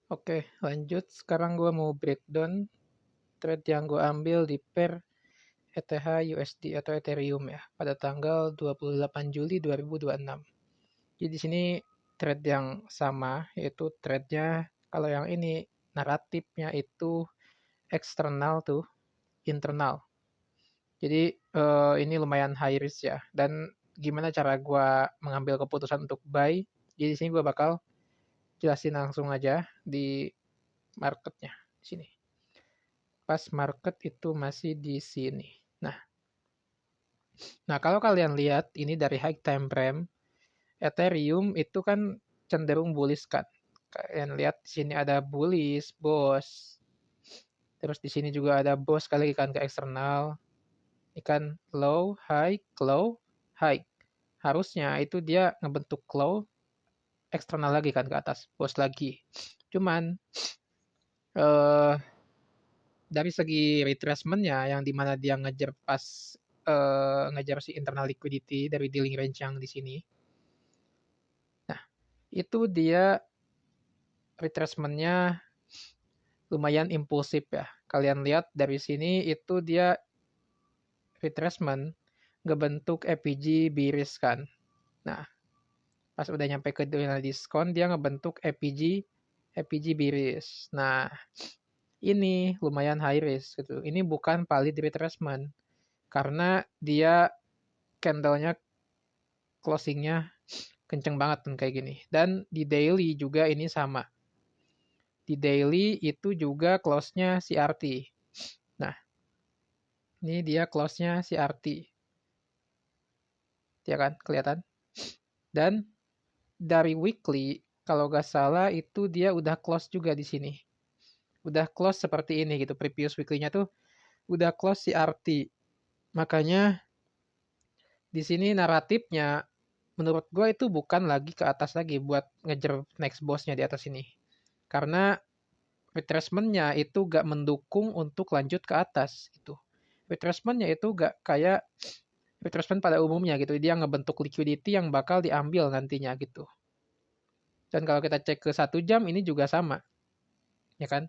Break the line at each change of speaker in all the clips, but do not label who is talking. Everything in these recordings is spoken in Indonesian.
Oke, lanjut. Sekarang gue mau breakdown trade yang gue ambil di pair ETH USD atau Ethereum ya pada tanggal 28 Juli 2026. Jadi di sini trade yang sama, yaitu trade-nya kalau yang ini naratifnya itu eksternal tuh, internal. Jadi ini lumayan high risk ya. Dan gimana cara gue mengambil keputusan untuk buy? Jadi di sini gue bakal jelasin langsung aja di marketnya di sini. Pas market itu masih di sini. Nah, kalau kalian lihat ini dari high time frame, Ethereum itu kan cenderung bullish kan. Kalian lihat di sini ada bullish, boss. Terus di sini juga ada boss kali kan ke eksternal. Ikan low, high, low, high. Harusnya itu dia ngebentuk low, eksternal lagi kan ke atas, boss lagi. Cuman eh dari segi retracement-nya yang dimana dia ngejar pas ngejar si internal liquidity dari dealing range yang di sini. Nah, itu dia retracement-nya lumayan impulsif ya. Kalian lihat dari sini itu dia retracement ngebentuk EPG bearish kan. Nah, pas udah nyampe ke final diskon dia ngebentuk EPG bearish. Nah, ini lumayan high risk gitu. Ini bukan valid retracement karena dia candlenya closingnya kenceng banget kan kayak gini. Dan di daily juga ini sama. Di daily itu juga close-nya CRT. Nah, ini dia close-nya CRT. Ya kan, kelihatan? Dan dari weekly, kalau nggak salah itu dia udah close juga di sini. Udah close seperti ini gitu. Previous weekly-nya tuh udah close CRT. Makanya di sini naratifnya menurut gue itu bukan lagi ke atas lagi buat ngejar next boss-nya di atas ini. Karena retracement-nya itu gak mendukung untuk lanjut ke atas gitu. Retracement-nya itu gak kayak retracement pada umumnya gitu. Dia ngebentuk liquidity yang bakal diambil nantinya gitu. Dan kalau kita cek ke 1 jam ini juga sama. Ya kan?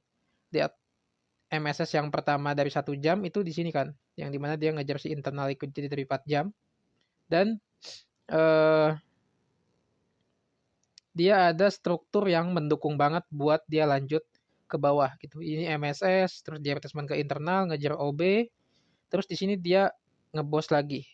Di MSS yang pertama dari 1 jam itu di sini kan. Yang dimana dia ngejar si internal liquidity dari 4 jam. Dan eh, dia ada struktur yang mendukung banget buat dia lanjut ke bawah gitu. Ini MSS, terus dia retracement ke internal, ngejar OB, terus di sini dia ngebos lagi.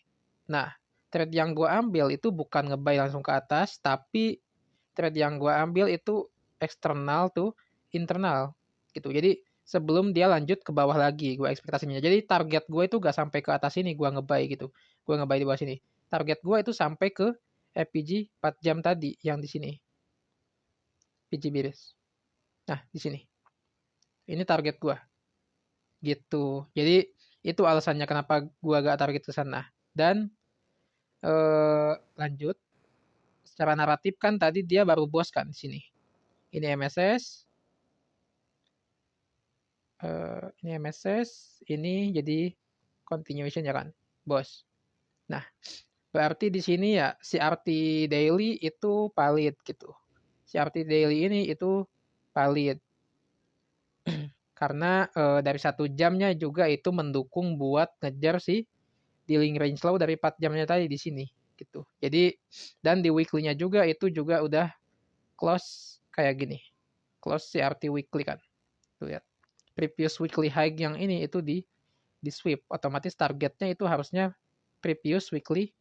Nah, trade yang gue ambil itu bukan ngebuy langsung ke atas, tapi trade yang gue ambil itu eksternal tuh internal gitu. Jadi sebelum dia lanjut ke bawah lagi, gue ekspektasinya. Jadi target gue itu gak sampai ke atas ini gue ngebuy gitu. Gue ngebuy di bawah sini. Target gue itu sampai ke FPG 4 jam tadi yang di sini. PG Biris. Nah, di sini. Ini target gua. Gitu. Jadi itu alasannya kenapa gua gak target ke sana. Dan lanjut secara naratif kan tadi dia baru bos kan di sini. Ini MSS, ini MSS, ini jadi continuation ya kan, bos. Nah, berarti di sini ya CRT daily itu valid gitu. CRT daily ini itu valid. Karena dari 1 jamnya juga itu mendukung buat ngejar si dealing range low dari 4 jamnya tadi di sini gitu. Jadi dan di weekly-nya juga itu juga udah close kayak gini. Close CRT weekly kan. Tuh lihat. Previous weekly high yang ini itu di sweep. Otomatis targetnya itu harusnya previous weekly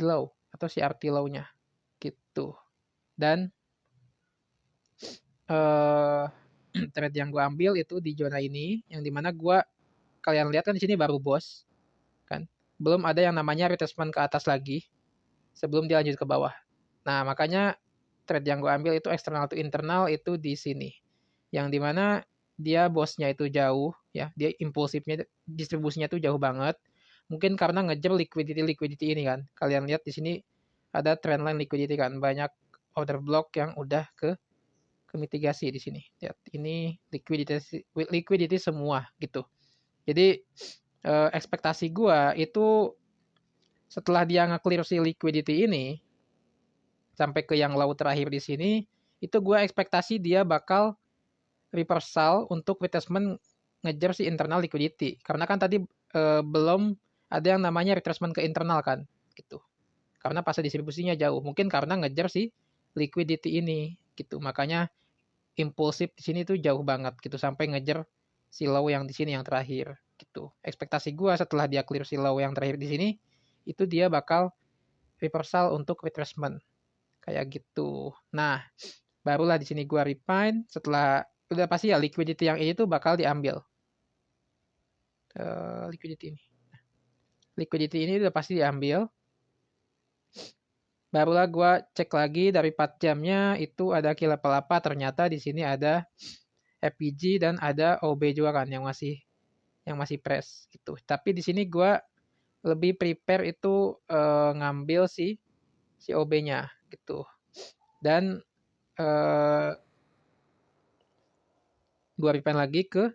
low atau CRT low-nya gitu. Dan eh trade yang gue ambil itu di zona ini yang dimana gue kalian lihat kan di sini baru bos kan belum ada yang namanya retracement ke atas lagi sebelum dia lanjut ke bawah. Nah makanya trade yang gue ambil itu eksternal to internal itu di sini yang dimana dia bosnya itu jauh ya dia impulsifnya distribusinya itu jauh banget mungkin karena ngejar liquidity ini kan kalian lihat di sini ada trendline liquidity kan banyak order block yang udah ke mitigasi di sini. Lihat, ini liquidity semua gitu. Jadi ekspektasi gua itu setelah dia nge-clear si liquidity ini sampai ke yang low terakhir di sini, itu gua ekspektasi dia bakal reversal untuk retracement ngejar si internal liquidity. Karena kan tadi belum ada yang namanya retracement ke internal kan, gitu. Karena fase distribusinya jauh. Mungkin karena ngejar si liquidity ini, gitu. Makanya impulsif di sini tuh jauh banget gitu sampai ngejar si low yang di sini yang terakhir gitu. Ekspektasi gua setelah dia clear si low yang terakhir di sini itu dia bakal reversal untuk retracement kayak gitu. Nah, barulah di sini gua refine setelah udah pasti ya liquidity yang ini tuh bakal diambil. Liquidity ini. Liquidity ini udah pasti diambil. Barulah gua cek lagi dari 4 jamnya itu ada key level apa, ternyata di sini ada FPG dan ada OB juga kan yang masih press gitu. Tapi di sini gua lebih prepare itu ngambil si OB-nya gitu. Dan gua refine lagi ke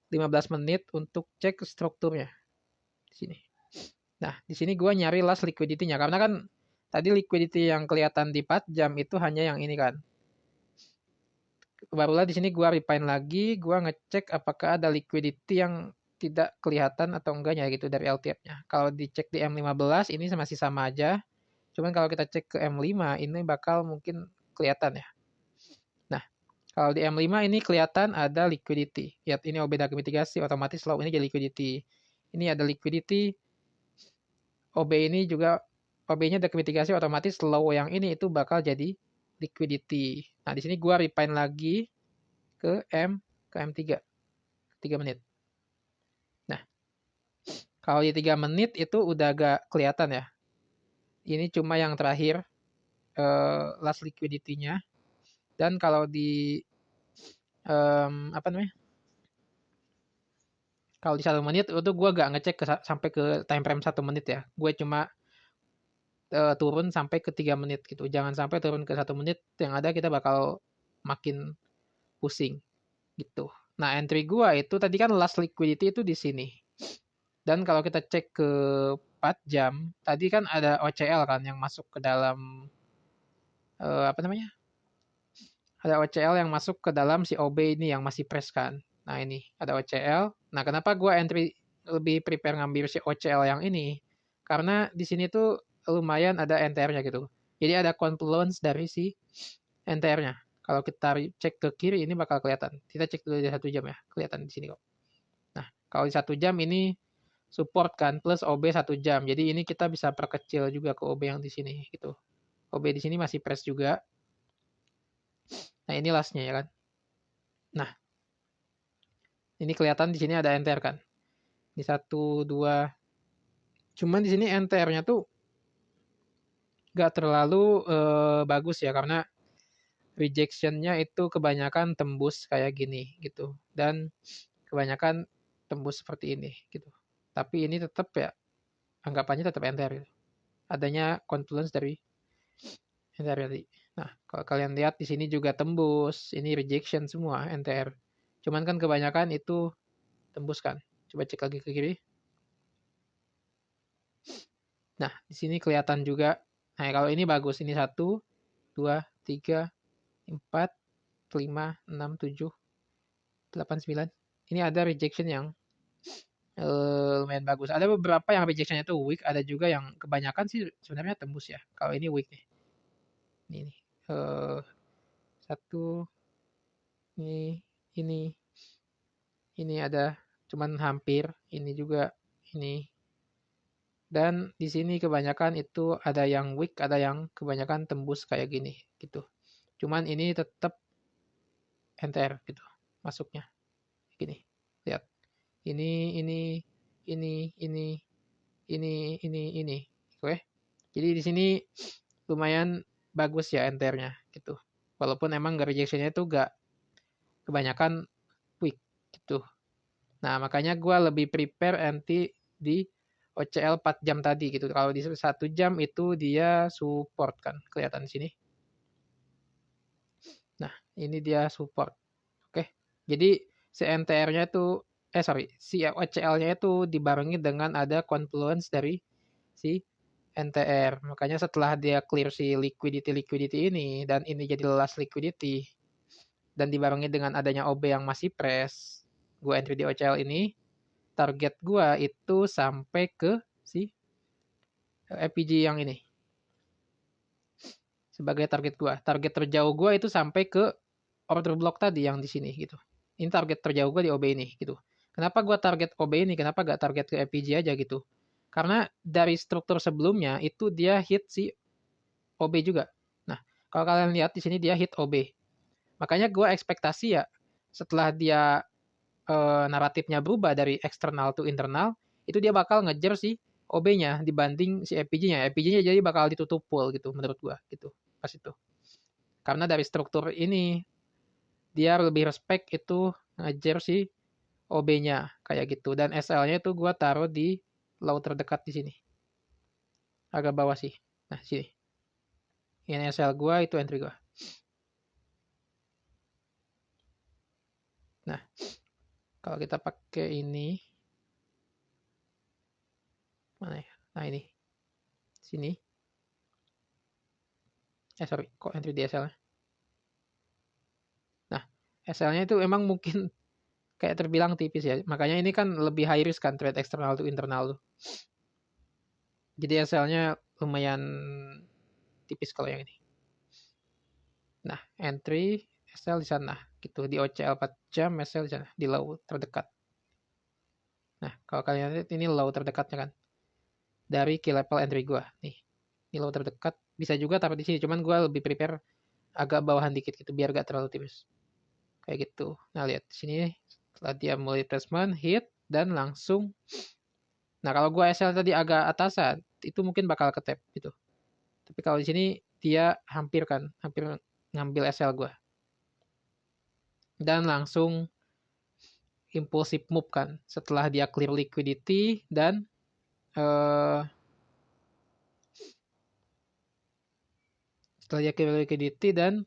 15 menit untuk cek strukturnya di sini. Nah, di sini gua nyari last liquidity-nya karena kan tadi liquidity yang kelihatan di 4 jam itu hanya yang ini kan. Barulah di sini gua refine lagi, gua ngecek apakah ada liquidity yang tidak kelihatan atau enggaknya gitu dari LTF-nya. Kalau dicek di M15 ini masih sama aja. Cuman kalau kita cek ke M5 ini bakal mungkin kelihatan ya. Nah, kalau di M5 ini kelihatan ada liquidity. Lihat ini OB dari mitigasi, otomatis low ini jadi liquidity. Ini ada liquidity. OB ini juga OB-nya dari mitigasi, otomatis low yang ini itu bakal jadi liquidity. Nah, di sini gua refine lagi ke M3 3 menit. Nah, kalau di 3 menit itu udah agak kelihatan ya. Ini cuma yang terakhir last liquidity-nya. Dan kalau di apa namanya? Kalau di 1 menit itu gue gak ngecek sampai ke time frame 1 menit ya. Gue cuma turun sampai ke 3 menit gitu. Jangan sampai turun ke 1 menit, yang ada kita bakal makin pusing gitu. Nah, entry gue itu tadi kan last liquidity itu di sini. Dan kalau kita cek ke 4 jam, tadi kan ada OCL kan yang masuk ke dalam apa namanya? Ada OCL yang masuk ke dalam si OB ini yang masih press kan. Nah, ini ada OCL. Nah, kenapa gue entry lebih prepare ngambil si OCL yang ini? Karena di sini tuh lumayan ada NTR-nya gitu. Jadi ada confluence dari si NTR-nya. Kalau kita cek ke kiri ini bakal kelihatan. Kita cek dulu di 1 jam ya. Kelihatan di sini kok. Nah, kalau di 1 jam ini support kan plus OB 1 jam. Jadi ini kita bisa perkecil juga ke OB yang di sini gitu. OB di sini masih press juga. Nah, ini lastnya ya kan. Nah, ini kelihatan di sini ada NTR kan. Di 1 2. Cuman di sini NTR-nya tuh gak terlalu bagus ya karena rejection-nya itu kebanyakan tembus kayak gini gitu. Dan kebanyakan tembus seperti ini gitu. Tapi ini tetap ya anggapannya tetap NTR gitu. Adanya confluence dari NTR tadi. Nah, kalau kalian lihat di sini juga tembus, ini rejection semua NTR. Cuman kan kebanyakan itu tembus kan. Coba cek lagi ke kiri. Nah, di sini kelihatan juga. Nah, kalau ini bagus. Ini 1, 2, 3, 4, 5, 6, 7, 8, 9. Ini ada rejection yang lumayan bagus. Ada beberapa yang rejectionnya itu weak, ada juga yang kebanyakan sih sebenarnya tembus ya. Kalau ini weak nih. Ini satu, ini ada cuman hampir, ini juga ini. Dan di sini kebanyakan itu ada yang weak, ada yang kebanyakan tembus kayak gini gitu. Cuman ini tetap NTR gitu masuknya. Gini. Lihat. Ini, ini, ini. Oke. Jadi di sini lumayan bagus ya NTR-nya gitu. Walaupun emang rejectionnya itu gak kebanyakan weak gitu. Nah, makanya gue lebih prepare anti di OCL 4 jam tadi gitu. Kalau di 1 jam itu dia support kan. Kelihatan di sini. Nah, ini dia support. Oke. Jadi si NTR-nya itu si OCL-nya itu dibarengi dengan ada confluence dari si NTR. Makanya setelah dia clear si liquidity ini dan ini jadi last liquidity, dan dibarengi dengan adanya OB yang masih press, gue entry di OCL ini, target gue itu sampai ke si FPG yang ini sebagai target gue. Target terjauh gue itu sampai ke order block tadi yang di sini gitu. Ini target terjauh gue di OB ini gitu. Kenapa gue target OB ini? Kenapa gak target ke FPG aja gitu? Karena dari struktur sebelumnya itu dia hit si OB juga. Nah, kalau kalian lihat di sini dia hit OB. Makanya gue ekspektasi ya setelah dia naratifnya berubah dari eksternal to internal, itu dia bakal ngejar si OB-nya dibanding si FPG-nya. FPG-nya jadi bakal ditutup full gitu menurut gue gitu pas itu. Karena dari struktur ini dia lebih respect itu ngejar si OB-nya kayak gitu, dan SL-nya itu gua taruh di low terdekat di sini. Agak bawah sih. Nah, sini. Ini SL gua, itu entry gua. Nah, kalau kita pakai ini mana ya? Nah, ini. Sini. Sorry, kok entry di SL-nya? Nah, SL-nya itu emang mungkin kayak terbilang tipis ya. Makanya ini kan lebih high risk kan trade eksternal to internal tuh. Jadi SL-nya lumayan tipis kalau yang ini. Nah, entry SL di sana gitu. Di OCL 4 jam SL di sana di low terdekat. Nah, kalau kalian lihat ini low terdekatnya kan dari key level entry gua. Nih. Ini low terdekat. Bisa juga taruh di sini, cuman gua lebih prepare agak bawahan dikit gitu biar gak terlalu tipis. Kayak gitu. Nah, lihat di sini setelah dia mulai placement, hit dan langsung. Nah, kalau gua SL tadi agak atasan, itu mungkin bakal ke tap gitu. Tapi kalau di sini dia hampir ngambil SL gua. Dan langsung impulsive move kan setelah dia clear liquidity dan setelah dia clear liquidity dan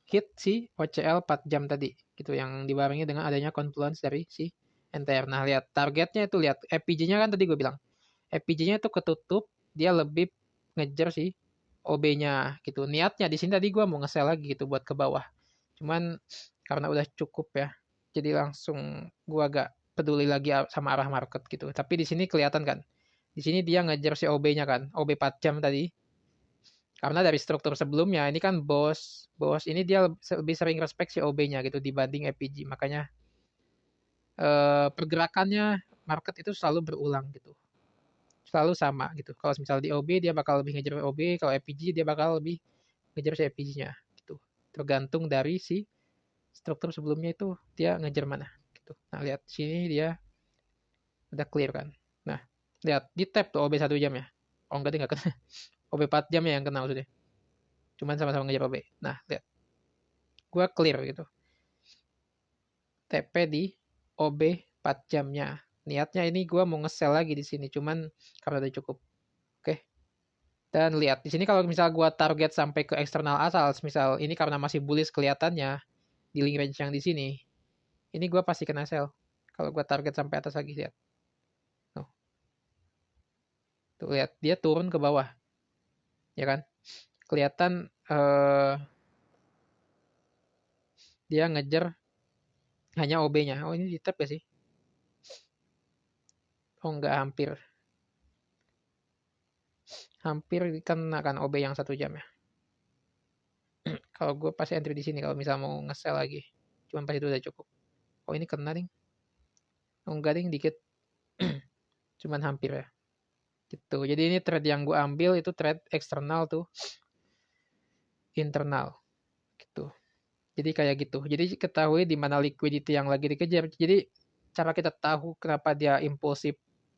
hit si OCL 4 jam tadi gitu yang dibarengi dengan adanya confluence dari si NTR. Nah, lihat targetnya itu, lihat FPG-nya kan tadi gue bilang. FPG-nya itu ketutup, dia lebih ngejar si OB-nya gitu. Niatnya di sini tadi gue mau nge-sell lagi gitu buat ke bawah. Cuman karena udah cukup ya. Jadi langsung gue agak peduli lagi sama arah market gitu. Tapi di sini kelihatan kan. Di sini dia ngejar si OB-nya kan. OB 4 jam tadi. Karena dari struktur sebelumnya ini kan bos ini dia lebih sering respect si OB-nya gitu dibanding FPG. Makanya pergerakannya market itu selalu berulang gitu. Selalu sama gitu. Kalau misal di OB dia bakal lebih ngejar OB, kalau FPG dia bakal lebih ngejar si FPG-nya gitu. Tergantung dari si struktur sebelumnya itu dia ngejar mana gitu. Nah, lihat sini dia udah clear kan. Nah, lihat di tap tuh OB 1 jam ya. Oh enggak, dia enggak kena. OB 4 jam ya yang kena maksudnya. Cuman sama-sama ngejar OB. Nah, lihat. Gua clear gitu. TP di OB 4 jamnya. Niatnya ini gue mau nge-sell lagi di sini, cuman karena udah cukup. Oke. Dan lihat di sini kalau misal gue target sampai ke eksternal asal, misal ini karena masih bullish kelihatannya di link range yang di sini, ini gue pasti kena sell. Kalau gue target sampai atas lagi, lihat. Tuh lihat, dia turun ke bawah. Ya kan? Kelihatan dia ngejar hanya OB-nya. Oh, ini di tap ya sih? Oh, enggak, hampir. Hampir kena kan OB yang 1 jam ya. Kalau gue pasti entry di sini kalau misal mau nge-sell lagi. Cuman pas itu udah cukup. Oh, ini kena ding. Oh, enggak ding, dikit. Cuman hampir ya. Gitu. Jadi ini trade yang gue ambil itu trade eksternal tuh internal. Gitu. Jadi kayak gitu. Jadi ketahui di mana liquidity yang lagi dikejar. Jadi cara kita tahu kenapa dia impulsif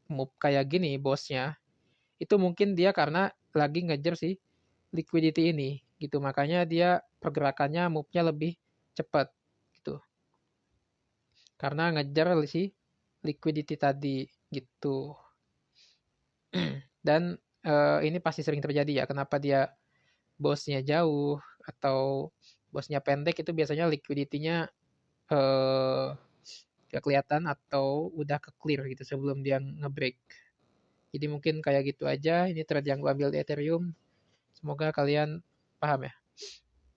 move kayak gini bosnya, itu mungkin dia karena lagi ngejar si liquidity ini gitu. Makanya dia pergerakannya move-nya lebih cepat gitu. Karena ngejar si liquidity tadi gitu. Dan ini pasti sering terjadi ya. Kenapa dia bosnya jauh atau bosnya pendek itu biasanya liquidity-nya eh, gak kelihatan atau udah ke clear gitu sebelum dia ngebreak. Jadi mungkin kayak gitu aja. Ini trade yang gue ambil di Ethereum. Semoga kalian paham ya.